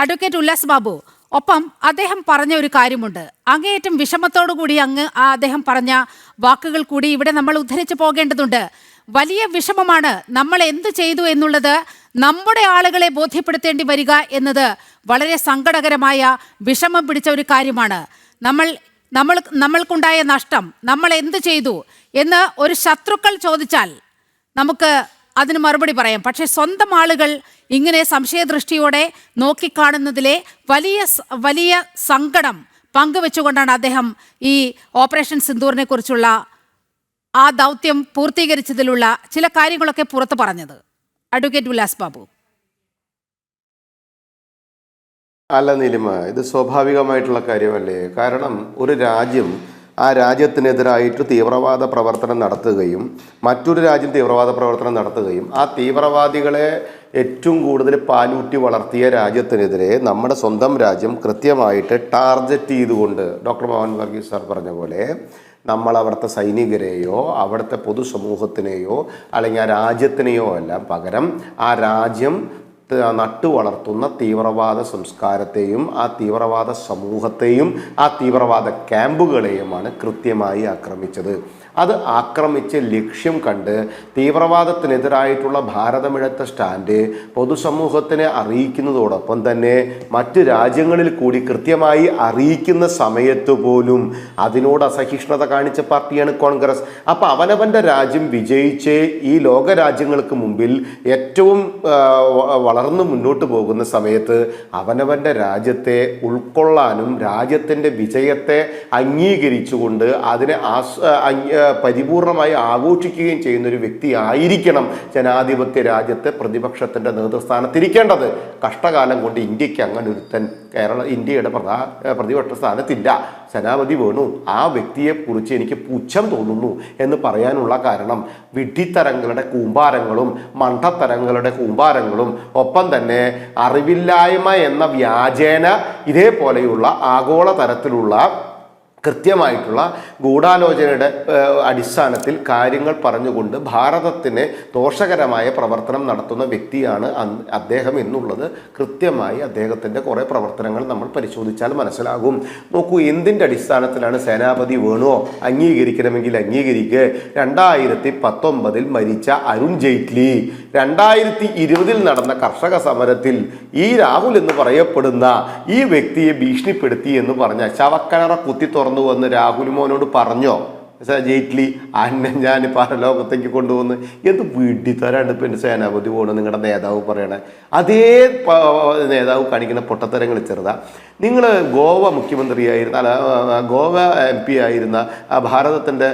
Advocate Ullas Babu, ഒപ്പം അദ്ദേഹം പറഞ്ഞ ഒരു കാര്യമുണ്ട്. അങ്ങേയറ്റം വിഷമത്തോടുകൂടി അദ്ദേഹം പറഞ്ഞ വാക്കുകൾ കൂടി ഇവിടെ നമ്മൾ ഉദ്ധരിച്ചു പോകേണ്ടതുണ്ട്. വലിയ വിഷമമാണ്. നമ്മൾ എന്ത് ചെയ്തു എന്നുള്ളത് നമ്മുടെ ആളുകളെ ബോധ്യപ്പെടുത്തേണ്ടി വരിക എന്നത് വളരെ സങ്കടകരമായ വിഷമം പിടിച്ച ഒരു കാര്യമാണ്. നമ്മൾക്കുണ്ടായ നഷ്ടം, നമ്മൾ എന്ത് ചെയ്തു എന്ന് ഒരു ശത്രുക്കൾ ചോദിച്ചാൽ നമുക്ക് അതിന് മറുപടി പറയാം. പക്ഷേ സ്വന്തം ആളുകൾ ഇങ്ങനെ സംശയദൃഷ്ടിയോടെ നോക്കിക്കാണുന്നതിലെ വലിയ സങ്കടം പങ്കുവെച്ചുകൊണ്ടാണ് അദ്ദേഹം ഈ ഓപ്പറേഷൻ സിന്ദൂറിനെ കുറിച്ചുള്ള ആ ദൗത്യം പൂർത്തീകരിച്ചതിലുള്ള ചില കാര്യങ്ങളൊക്കെ പുറത്തു പറഞ്ഞത്. അഡ്വക്കേറ്റ് ഉല്ലാസ് ബാബു. അല്ല നീലിമ, ഇത് സ്വാഭാവികമായിട്ടുള്ള കാര്യമല്ലേ? കാരണം ഒരു രാജ്യം ആ രാജ്യത്തിനെതിരായിട്ട് തീവ്രവാദ പ്രവർത്തനം നടത്തുകയും മറ്റൊരു രാജ്യം തീവ്രവാദ പ്രവർത്തനം നടത്തുകയും ആ തീവ്രവാദികളെ ഏറ്റവും കൂടുതൽ പാലൂട്ടി വളർത്തിയ രാജ്യത്തിനെതിരെ നമ്മുടെ സ്വന്തം രാജ്യം കൃത്യമായിട്ട് ടാർഗറ്റ് ചെയ്തുകൊണ്ട് ഡോക്ടർ മോഹൻ വർഗീസ് സാർ പറഞ്ഞ പോലെ നമ്മൾ അവിടുത്തെ സൈനികരെയോ അവിടുത്തെ പൊതുസമൂഹത്തിനെയോ അല്ലെങ്കിൽ ആ രാജ്യത്തിനെയോ അല്ല, പകരം ആ രാജ്യം നട്ടു വളർത്തുന്ന തീവ്രവാദ സംസ്കാരത്തെയും ആ തീവ്രവാദ സമൂഹത്തെയും ആ തീവ്രവാദ ക്യാമ്പുകളെയുമാണ് കൃത്യമായി ആക്രമിച്ചത്. അത് ആക്രമിച്ച് ലക്ഷ്യം കണ്ട് തീവ്രവാദത്തിനെതിരായിട്ടുള്ള ഭാരതമെടുത്ത സ്റ്റാൻഡ് പൊതുസമൂഹത്തിനെ അറിയിക്കുന്നതോടൊപ്പം തന്നെ മറ്റ് രാജ്യങ്ങളിൽ കൂടി കൃത്യമായി അറിയിക്കുന്ന സമയത്ത് പോലും അതിനോട് അസഹിഷ്ണുത കാണിച്ച പാർട്ടിയാണ് കോൺഗ്രസ്. അപ്പം അവനവൻ്റെ രാജ്യം വിജയിച്ച് ഈ ലോകരാജ്യങ്ങൾക്ക് മുമ്പിൽ ഏറ്റവും വളർന്നു മുന്നോട്ട് പോകുന്ന സമയത്ത് അവനവൻ്റെ രാജ്യത്തെ ഉൾക്കൊള്ളാനും രാജ്യത്തിൻ്റെ വിജയത്തെ അംഗീകരിച്ചുകൊണ്ട് അതിനെ പരിപൂർണമായി ആഘോഷിക്കുകയും ചെയ്യുന്ന ഒരു വ്യക്തി ആയിരിക്കണം ജനാധിപത്യ രാജ്യത്തെ പ്രതിപക്ഷത്തിൻ്റെ നേതൃസ്ഥാനത്തിരിക്കേണ്ടത്. കഷ്ടകാലം കൊണ്ട് ഇന്ത്യക്ക് അങ്ങനെ ഒരുത്തൻ ഇന്ത്യയുടെ പ്രതിപക്ഷ സ്ഥാനത്തില്ല. സേനാപതി വേണു ആ വ്യക്തിയെക്കുറിച്ച് എനിക്ക് പുച്ഛം തോന്നുന്നു എന്ന് പറയാനുള്ള കാരണം വിഡ്ഢിത്തരങ്ങളുടെ കൂമ്പാരങ്ങളും മണ്ടത്തരങ്ങളുടെ കൂമ്പാരങ്ങളും ഒപ്പം തന്നെ അറിവില്ലായ്മ എന്ന വ്യാജേന ഇതേപോലെയുള്ള ആഗോള തരത്തിലുള്ള കൃത്യമായിട്ടുള്ള ഗൂഢാലോചനയുടെ അടിസ്ഥാനത്തിൽ കാര്യങ്ങൾ പറഞ്ഞുകൊണ്ട് ഭാരതത്തിന് ദോഷകരമായ പ്രവർത്തനം നടത്തുന്ന വ്യക്തിയാണ് അദ്ദേഹം എന്നുള്ളത് കൃത്യമായി അദ്ദേഹത്തിൻ്റെ കുറേ പ്രവർത്തനങ്ങൾ നമ്മൾ പരിശോധിച്ചാൽ മനസ്സിലാകും. നോക്കൂ, എന്തിൻ്റെ അടിസ്ഥാനത്തിലാണ് സേനാപതി വേണോ അംഗീകരിക്കണമെങ്കിൽ അംഗീകരിക്കുക. 2019 മരിച്ച അരുൺ ജെയ്റ്റ്ലി 2020 നടന്ന കർഷക സമരത്തിൽ ഈ രാഹുൽ എന്ന് പറയപ്പെടുന്ന ഈ വ്യക്തിയെ ഭീഷണിപ്പെടുത്തി എന്ന് പറഞ്ഞ ശവക്കണറ കുത്തി തുറന്നു വന്ന് രാഹുൽ മോനോട് പറഞ്ഞോ ജെയ്റ്റ്ലി അന്നെ ഞാൻ പരലോകത്തേക്ക് കൊണ്ടുവന്ന്? എന്ത് വീട്ടിത്തരാണ് ഇപ്പം എൻ്റെ സേനാപതി പോകണം നിങ്ങളുടെ നേതാവ് പറയണേ. അതേ നേതാവ് കാണിക്കുന്ന പൊട്ടത്തരങ്ങൾ ചെറുതാ. നിങ്ങൾ ഗോവ മുഖ്യമന്ത്രിയായിരുന്ന ഗോവ MP ആയിരുന്ന ഭാരതത്തിൻ്റെ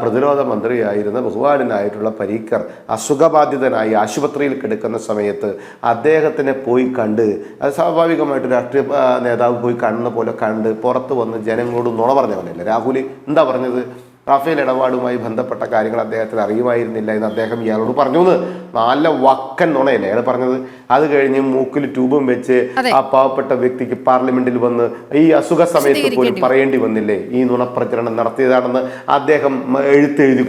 പ്രതിരോധ മന്ത്രിയായിരുന്ന ബഹുമാനായിട്ടുള്ള പരീക്കർ അസുഖബാധിതനായി ആശുപത്രിയിൽ കിടക്കുന്ന സമയത്ത് അദ്ദേഹത്തിനെ പോയി കണ്ട്, അത് സ്വാഭാവികമായിട്ട് രാഷ്ട്രീയ നേതാവ് പോയി കാണുന്ന പോലെ കണ്ട് പുറത്ത് വന്ന് ജനങ്ങളോട് നുണ പറഞ്ഞവനല്ലേ രാഹുൽ. എന്താ പറഞ്ഞത്? റാഫേൽ ഇടപാടുമായി ബന്ധപ്പെട്ട കാര്യങ്ങൾ അദ്ദേഹത്തിന് അറിയുമായിരുന്നില്ല എന്ന് അദ്ദേഹം ഇയാളോട് പറഞ്ഞു എന്ന്. നല്ല വക്കൻ നുണയല്ലേ അയാൾ പറഞ്ഞത്. അത് കഴിഞ്ഞ് മൂക്കിൽ ട്യൂബും വെച്ച് ആ പാവപ്പെട്ട വ്യക്തിക്ക് പാർലമെന്റിൽ വന്ന് ഈ അസുഖ സമയത്ത് പോലും പറയേണ്ടി വന്നില്ലേ ഈ നുണപ്രചരണം നടത്തിയതാണെന്ന് അദ്ദേഹം എഴുത്തെഴുതി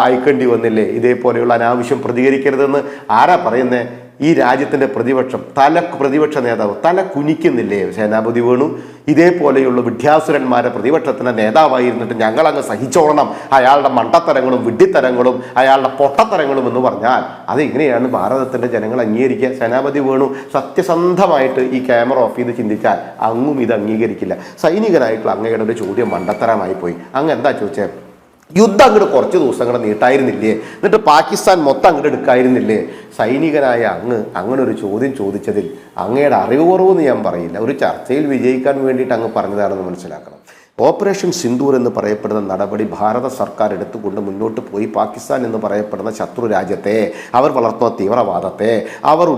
അയക്കേണ്ടി വന്നില്ലേ? ഇതേപോലെയുള്ള അനാവശ്യം പ്രതികരിക്കരുതെന്ന് ആരാ പറയുന്നേ? ഈ രാജ്യത്തിൻ്റെ പ്രതിപക്ഷ നേതാവ് തല കുനിക്കുന്നില്ലേ സേനാപതി വേണു? ഇതേപോലെയുള്ള വിദ്യാസുരന്മാരെ പ്രതിപക്ഷത്തിൻ്റെ നേതാവായിരുന്നിട്ട് ഞങ്ങളങ്ങ് സഹിച്ചോളണം അയാളുടെ മണ്ടത്തരങ്ങളും വിഡ്ഢിത്തരങ്ങളും അയാളുടെ പൊട്ടത്തരങ്ങളും എന്ന് പറഞ്ഞാൽ അതെങ്ങനെയാണ് ഭാരതത്തിൻ്റെ ജനങ്ങൾ അംഗീകരിക്കുക? സേനാപതി വേണു സത്യസന്ധമായിട്ട് ഈ ക്യാമറ ഓഫ് ചെയ്ത് ചിന്തിച്ചാൽ അങ്ങും ഇത് അംഗീകരിക്കില്ല. സൈനികനായിട്ടുള്ള അങ്ങയുടെ ഒരു ചോദ്യം മണ്ടത്തരമായി പോയി. അങ്ങ് എന്താ ചോദിച്ചത്? യുദ്ധം അങ്ങോട്ട് കുറച്ച് ദിവസം അങ്ങോട്ട് നീട്ടായിരുന്നില്ലേ? എന്നിട്ട് പാകിസ്ഥാൻ മൊത്തം അങ്ങോട്ട് എടുക്കായിരുന്നില്ലേ? സൈനികനായ അങ്ങനെ ഒരു ചോദ്യം ചോദിച്ചതിൽ അങ്ങയുടെ അറിവ് കുറവെന്ന് ഞാൻ പറയില്ല. ഒരു ചർച്ചയിൽ വിജയിക്കാൻ വേണ്ടിയിട്ട് അങ്ങ് പറഞ്ഞതാണെന്ന് മനസ്സിലാക്കണം. ഓപ്പറേഷൻ സിന്ദൂർ എന്ന് പറയപ്പെടുന്ന നടപടി ഭാരത സർക്കാർ എടുത്തുകൊണ്ട് മുന്നോട്ട് പോയി പാകിസ്ഥാൻ എന്ന് പറയപ്പെടുന്ന ശത്രു രാജ്യത്തെ, അവർ വളർത്തുന്ന തീവ്രവാദത്തെ അവർ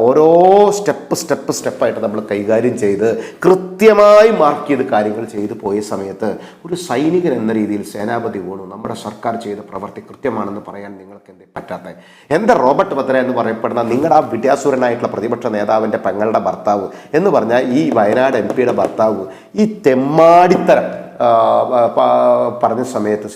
ഓരോ സ്റ്റെപ്പായിട്ട് നമ്മൾ കൈകാര്യം ചെയ്ത് കൃത്യമായി മാർക്ക് ചെയ്ത് കാര്യങ്ങൾ ചെയ്തു പോയ സമയത്ത് ഒരു സൈനികൻ എന്ന രീതിയിൽ സേനാപതി വേണു നമ്മുടെ സർക്കാർ ചെയ്ത പ്രവൃത്തി കൃത്യമാണെന്ന് പറയാൻ നിങ്ങൾക്ക് എന്തേ പറ്റാത്തത്? എന്താ റോബർട്ട് വദ്ര എന്ന് പറയപ്പെടുന്ന നിങ്ങളുടെ ആ വിദ്യാസുരനായിട്ടുള്ള പ്രതിപക്ഷ നേതാവിൻ്റെ പെങ്ങളുടെ ഭർത്താവ് എന്ന് പറഞ്ഞാൽ ഈ വയനാട് MP യുടെ ഭർത്താവ് ഈ തെമ്മാടിത്തരം പറഞ്ഞ സമയത്ത്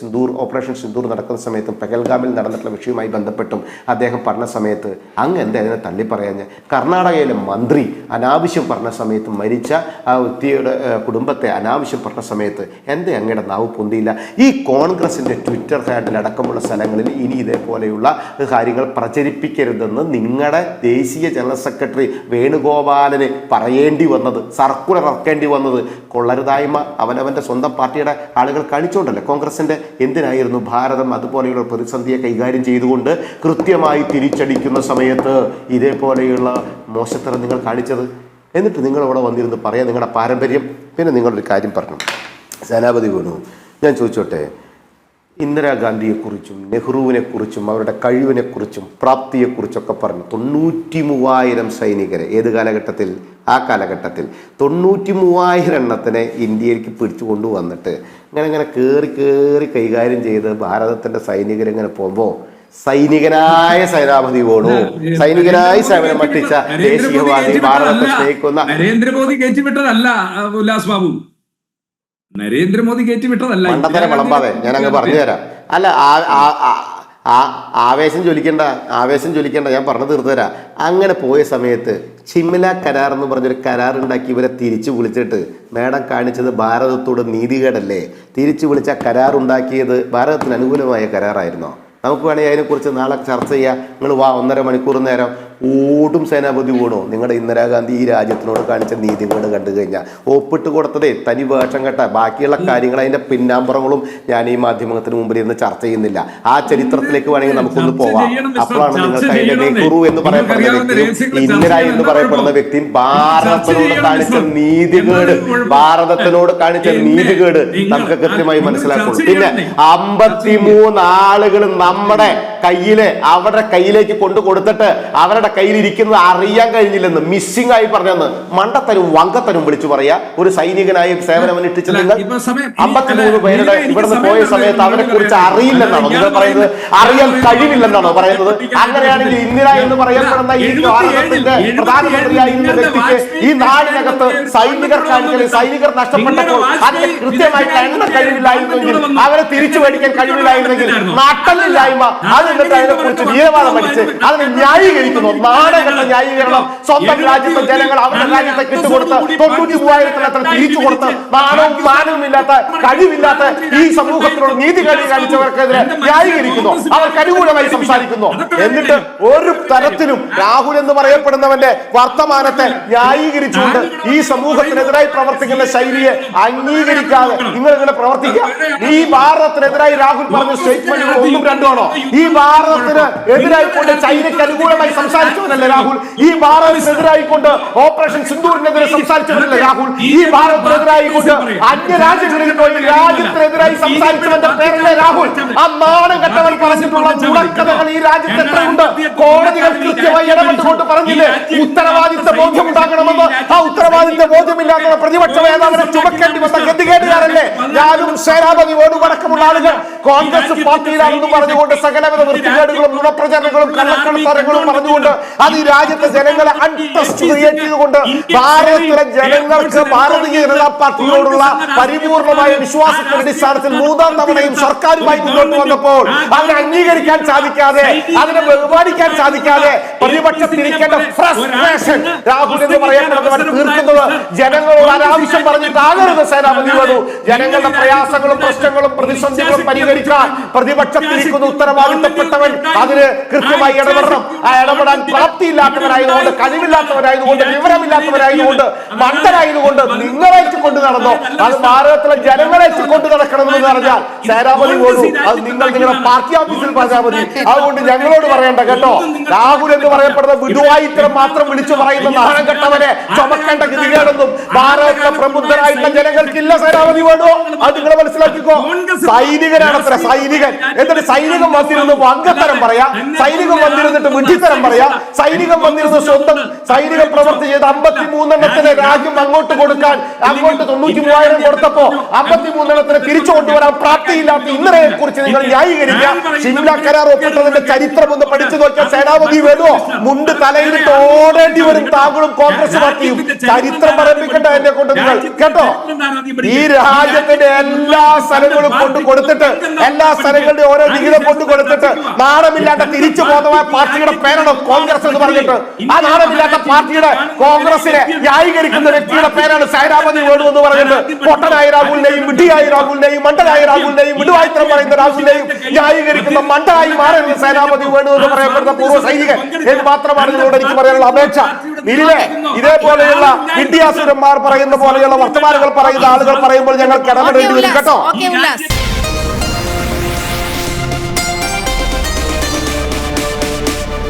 ഓപ്പറേഷൻ സിന്ദൂർ നടക്കുന്ന സമയത്തും പെഹൽഗാമിൽ നടന്നിട്ടുള്ള വിഷയവുമായി ബന്ധപ്പെട്ടും അദ്ദേഹം പറഞ്ഞ സമയത്ത് അങ്ങ് എന്താ അതിനെ തള്ളി പറയാഞ്ഞ്? കർണാടകയിലെ മന്ത്രി അനാവശ്യം പറഞ്ഞ സമയത്ത്, മരിച്ച ആ വ്യക്തിയുടെ കുടുംബത്തെ അനാവശ്യം പറഞ്ഞ സമയത്ത് എന്താ അങ്ങയുടെ നാവ് പൊന്തിയില്ല? ഈ കോൺഗ്രസിൻ്റെ ട്വിറ്റർ ഹാൻഡിൽ അടക്കമുള്ള സ്ഥലങ്ങളിൽ ഇനി ഇതേപോലെയുള്ള കാര്യങ്ങൾ പ്രചരിപ്പിക്കരുതെന്ന് നിങ്ങളുടെ ദേശീയ ജനറൽ സെക്രട്ടറി വേണുഗോപാലിന് പറയേണ്ടി വന്നത്, സർക്കുലർ ഇറക്കേണ്ടി വന്നത് കൊള്ളരുതായ്മ അവനവൻ്റെ സ്വന്തം പാർട്ടിയുടെ ആളുകൾ കാണിച്ചുകൊണ്ടല്ലേ? കോൺഗ്രസിൻ്റെ എന്തിനായിരുന്നു ഭാരതം അതുപോലെയുള്ള പ്രതിസന്ധിയെ കൈകാര്യം ചെയ്തുകൊണ്ട് കൃത്യമായി തിരിച്ചടിക്കുന്ന സമയത്ത് ഇതേപോലെയുള്ള മോശത്തരം നിങ്ങൾ കാണിച്ചത്? എന്നിട്ട് നിങ്ങളിവിടെ വന്നിരുന്ന് പറയാം നിങ്ങളുടെ പാരമ്പര്യം. പിന്നെ നിങ്ങളൊരു കാര്യം പറഞ്ഞു, സേനാപതി വേണു, ഞാൻ ചോദിച്ചോട്ടെ, ഇന്ദിരാഗാന്ധിയെക്കുറിച്ചും നെഹ്റുവിനെക്കുറിച്ചും അവരുടെ കഴിവിനെക്കുറിച്ചും പ്രാപ്തിയെക്കുറിച്ചൊക്കെ പറഞ്ഞു. 93,000 സൈനികരെ ഏത് കാലഘട്ടത്തിൽ? ആ കാലഘട്ടത്തിൽ 93,000 എണ്ണത്തിനെ ഇന്ത്യയിലേക്ക് പിടിച്ചു കൊണ്ടുവന്നിട്ട് ഇങ്ങനെ കയറി കൈകാര്യം ചെയ്ത് ഭാരതത്തിൻ്റെ സൈനികരിങ്ങനെ പോകുമ്പോൾ സൈനികനായ സേനാപതി വേണു, സൈനികനായി സേവനം മട്ടിച്ച ദേശീയവാദി, ഭാരതത്തെ സ്നേഹിക്കുന്ന നരേന്ദ്രമോദി കയറ്റിവിട്ടതല്ല ഉല്ലാസ് ബാബു, നരേന്ദ്രമോദി കയറ്റിവിട്ടതല്ല. മണ്ടത്തരം വിളമ്പാതെ ഞാൻ അങ്ങ് പറഞ്ഞു തരാം. അല്ല, ആവേശം ജ്വലിക്കേണ്ട, ഞാൻ പറഞ്ഞു തീർത്തു തരാം. അങ്ങനെ പോയ സമയത്ത് ഷിംല കരാർ എന്ന് പറഞ്ഞൊരു കരാർ ഉണ്ടാക്കി ഇവരെ തിരിച്ചു വിളിച്ചിട്ട് മേഡം കാണിച്ചത് ഭാരതത്തോട് നീതികേടല്ലേ? തിരിച്ചു വിളിച്ച കരാർ ഉണ്ടാക്കിയത് ഭാരതത്തിന് അനുകൂലമായ കരാറായിരുന്നോ? നമുക്ക് വേണമെങ്കിൽ അതിനെക്കുറിച്ച് നാളെ ചർച്ച ചെയ്യാം. നിങ്ങൾ 1.5 മണിക്കൂർ നേരം ഓടും സേനാപതി വേണോ നിങ്ങളുടെ ഇന്ദിരാഗാന്ധി ഈ രാജ്യത്തിനോട് കാണിച്ച നീതികേട് കണ്ടു കഴിഞ്ഞാൽ? ഒപ്പിട്ട് കൊടുത്തതേ തനി വേഷം കേട്ട, ബാക്കിയുള്ള കാര്യങ്ങൾ അതിൻ്റെ പിന്നാമ്പുറങ്ങളും ഞാൻ ഈ മാധ്യമത്തിന് മുമ്പിൽ ഇരുന്ന് ചർച്ച ചെയ്യുന്നില്ല. ആ ചരിത്രത്തിലേക്ക് വേണമെങ്കിൽ നമുക്കൊന്ന് പോവാം. അപ്പോഴാണ് നിങ്ങൾക്ക് അതിൻ്റെ നെഹ്റു എന്ന് പറയപ്പെടുന്ന വ്യക്തിയും ഇന്ദിര എന്ന് പറയപ്പെടുന്ന വ്യക്തിയും ഭാരതത്തിനോട് കാണിച്ച നീതികേട് നമുക്ക് കൃത്യമായി മനസ്സിലാക്കുള്ളൂ. പിന്നെ 53 ആളുകൾ നമ്മുടെ അവരുടെ കയ്യിലേക്ക് കൊണ്ടു കൊടുത്തിട്ട് അവരുടെ കയ്യിലിരിക്കുന്നത് അറിയാൻ കഴിഞ്ഞില്ലെന്ന് മിസ്സിംഗ് ആയി പറഞ്ഞെന്ന് മണ്ടത്തരും വങ്കത്തരും വിളിച്ചു പറയാ. ഒരു സൈനികനായി സേവനമനുഷ്ഠിച്ച നിങ്ങൾ 53 പേരുടെ ഇവിടുന്ന് പോയ സമയത്ത് അവരെ കുറിച്ച് അറിയില്ലെന്നാണോ നിങ്ങൾ പറയുന്നത്? അറിയാൻ കഴിവില്ലെന്നാണോ പറയുന്നത്? അങ്ങനെയാണെങ്കിൽ ഇന്ദിര എന്ന് പറയപ്പെടുന്ന ഈ ഭാരതത്തിന്റെ പ്രധാനമന്ത്രിയായിരുന്ന വ്യക്തിക്ക് ഈ നാടിനകത്ത് സൈനികർ നഷ്ടപ്പെട്ടപ്പോൾ അതിന് കൃത്യമായിട്ട് എണ്ണ കഴിവില്ലായിരുന്നെങ്കിൽ, അവരെ തിരിച്ചു മേടിക്കാൻ കഴിവില്ലായിരുന്നെങ്കിൽ, നാട്ടലില്ലായ്മ, അത് എന്നിട്ട് അതിനെക്കുറിച്ച് വീരവാദം പഠിച്ച് അതിനെ ന്യായീകരിക്കുന്നു. നാടകങ്ങളുടെ ന്യായീകരണം. സ്വന്തം രാജ്യത്തെ ജനങ്ങൾ അവരുടെ രാജ്യത്തെ കിട്ടുകൊടുത്ത് 93,000 തിരിച്ചു കൊടുത്ത് മാനവും ഇല്ലാത്ത കഴിവില്ലാത്ത ഈ സമൂഹത്തിനോട് നീതി കാണിച്ചവർക്കെതിരെ ന്യായീകരിക്കുന്നു, അവർക്ക് അനുകൂലമായി സംസാരിക്കുന്നു. എന്നിട്ട് ഒരു തരത്തിലും രാഹുൽ എന്ന് പറയപ്പെടുന്നവന്റെ വർത്തമാനത്തെ ന്യായീകരിച്ചുകൊണ്ട് ഈ സമൂഹത്തിനെതിരായി പ്രവർത്തിക്കുന്ന ശൈലിയെ അംഗീകരിക്കാതെ നിങ്ങൾ ഇങ്ങനെ പ്രവർത്തിക്കുക. ഈ ഭാരതത്തിനെതിരായി രാഹുൽ പറഞ്ഞ സ്റ്റേറ്റ്മെന്റുകൾ 1ഉം 2ഉം ആണോ? ഈ ഭാരതത്തിന് എതിരായിക്കൊണ്ട് ചൈനയ്ക്ക് അനുകൂലമായി സംസാരിച്ചവനല്ലേ രാഹുൽ? ഈ ഭാരതത്തിനെതിരായിക്കൊണ്ട് ഓപ്പറേഷൻ സിന്ദൂറിനെതിരെ സംസാരിച്ചവനല്ലേ രാഹുൽ? ഈ ഭാരതത്തിനെതിരായിക്കൊണ്ട് അന്യരാജ്യങ്ങളിൽ പോയി രാജ്യത്തിനെതിരായി സംസാരിച്ചവന്റെ പേരല്ലേ രാഹുൽ? ആ നാണം കെട്ടവൻ പറഞ്ഞിട്ടുള്ള നുണക്കഥകൾ ഈ രാജ്യത്ത് എത്രയുണ്ട്? കോടതികൾ കൃത്യമായി ഇടപെട്ടുകൊണ്ട് പറഞ്ഞില്ലേ ഉത്തരവാദിത്ത ബോധ്യം ഉണ്ടാകണമെന്ന്? ആ ഉത്തരവാദിത്ത ബോധ്യമില്ലാത്ത പ്രതിപക്ഷ നേതാവിനെ ചുമക്കേണ്ടി വന്ന ഗതികേടുകാരല്ലേ ഞാനും സേനാപതി വേണു അടക്കമുള്ള ആളുകൾ? കോൺഗ്രസ് പാർട്ടിയിലാണെന്ന് പറഞ്ഞുകൊണ്ട് സകലവിധ വൃത്തികേടുകളും നുണപ്രചരണങ്ങളും കള്ളക്കടത്തരങ്ങളും പറഞ്ഞുകൊണ്ട് അത് ഈ രാജ്യത്തെ ജനങ്ങളെ അൺട്രസ്റ്റ് ക്രിയേറ്റ് ചെയ്തുകൊണ്ട് ഭാരതത്തിലെ ജനങ്ങൾക്ക് ഭാരതീയ ജനതാ പാർട്ടിയോടുള്ള പരിപൂർണമായ വിശ്വാസത്തിന്റെ അടിസ്ഥാനത്തിൽ 3ാം തവണയും സർക്കാരുമായി മുന്നോട്ട് വന്നപ്പോൾ അതിനെ അംഗീകരിക്കാൻ സാധിക്കാതെ, അതിനെ ബഹുമാനിക്കാൻ സാധിക്കാതെ പ്രതിപക്ഷത്തിരിക്കേണ്ട ഫ്രസ്ട്രേഷൻ രാഹുൽ എന്ന് പറയപ്പെടുന്നവർ തീർക്കുന്നത് ജനങ്ങളോട് അനാവശ്യം പറഞ്ഞിട്ടാകരുത് സേനാപതി വേണു. ജനങ്ങളുടെ പ്രയാസങ്ങളും പ്രശ്നങ്ങളും പ്രതിസന്ധികളും പരിഹരിക്കാൻ പ്രതിപക്ഷത്തിരിക്കുന്ന ഉത്തരവാദിത്തപ്പെട്ടവൻ അതിന് കൃത്യമായി ഇടപെടണം. ആ ഇടപെടാൻ പ്രാപ്തിയില്ലാത്തവരായതുകൊണ്ട്, കഴിവില്ലാത്തവരായതുകൊണ്ട്, വിവരമില്ലാത്തവരായതുകൊണ്ട്, മണ്ടരായതുകൊണ്ട് നിങ്ങളേറ്റ് കൊണ്ട് നടന്നോ? അത് ഭാരതത്തിലെ ജനങ്ങളേറ്റ് കൊണ്ട് നടക്കണമെന്ന് പറഞ്ഞാൽ സേനാപതി വേണു അത് നിങ്ങളുടെ പാർട്ടി ഓഫീസിൽ പറഞ്ഞാൽ മതി. അതുകൊണ്ട് ഞങ്ങളോട് പറയണ്ട കേട്ടോ. രാഹുൽ എന്ന് പറയപ്പെടുന്ന വിടുവായിത്തരം മാത്രം വിളിച്ചു പറയുന്ന നാണം കെട്ടവനെ ചുമക്കേണ്ട ഗതികേടൊന്നും ഭാരതത്തിലെ പ്രബുദ്ധരായിട്ടുള്ള ജനങ്ങൾക്കില്ല സേനാപതി വേണു. അത് നിങ്ങൾ മനസ്സിലാക്കിക്കോ. സൈനികനാണ് അത്ര സൈനികൻ. എന്നിട്ട് സൈനികം വന്നിരുന്ന് വങ്കത്തരം പറയാ, സൈനികം വന്നിരുന്നിട്ട് വിഡ്ഢിത്തരം പറയാ, സൈനികം വന്നിരുന്ന് സ്വന്തം സൈനികം പ്രവർത്തി ചെയ്ത് 53 എണ്ണത്തിന് രാജ്യം അങ്ങോട്ട് കൊടുക്കാൻ അങ്ങോട്ട് 93,000 കൊടുത്തപ്പോ 53 എണ്ണത്തിന് തിരിച്ചു കൊണ്ടുവരാൻ പ്രാപ്തിയില്ലാത്ത ഇന്ദിരയെ കുറിച്ച് നിങ്ങൾ ന്യായീകരിക്കുക. ഷിംല കരാർ ഒപ്പിട്ടതിന്റെ ചരിത്രം ഒന്ന് പഠിച്ചു നോക്കിയാൽ സേനാപതി വേണോ മുണ്ട് തലയിലിട്ട് ഓടേണ്ടി വരും താങ്കളും കോൺഗ്രസ് പാർട്ടിയും. ചരിത്രം പറയിപ്പിക്കട്ടെ എന്നെ കൊണ്ട് നിങ്ങൾ കേട്ടോ. ഈ രാജ്യത്തിന്റെ എല്ലാ സ്ഥലങ്ങളും കൊണ്ട് കൊടുത്തിട്ട് എല്ലാ സ്ഥലങ്ങളുടെ ഓരോ വിഹിതം കൊണ്ട് കൊടുത്തിട്ട് നാണമില്ലാത്ത തിരിച്ചു പോകുന്ന പാർട്ടിയുടെ പേരാണ് കോൺഗ്രസ് എന്ന് പറഞ്ഞിട്ട് ആ നാണമില്ലാത്ത പാർട്ടിയുടെ കോൺഗ്രസിനെ ന്യായീകരിക്കുന്ന വ്യക്തിയുടെ പേരാണ് സൈനാപതി വേണു എന്ന് പറഞ്ഞിട്ട് പൊട്ടനായ രാഹുലിനെയും വിഡ്ഢിയായ രാഹുലിനെയും മണ്ടനായ രാഹുലിനെയും വിടുവായിത്തരം പറയുന്ന രാഹുലിനെയും ന്യായീകരിക്കുന്ന മണ്ടനായി മാറുന്ന സേനാപതി വേണു എന്ന് പറയപ്പെടുന്ന പൂർവ്വ സൈനികൻ എന്ന് മാത്രമാണ് ഇതിലൂടെ എനിക്ക് പറയാനുള്ള അപേക്ഷ. നിലവിലെ ഇതേപോലെയുള്ള വിദ്യാസുരന്മാർ പറയുന്ന പോലെയുള്ള വർത്തമാനങ്ങൾ പറയുന്ന ആളുകൾ പറയുമ്പോൾ ഞങ്ങൾ കിടന്നിടേണ്ടി വരും കേട്ടോ.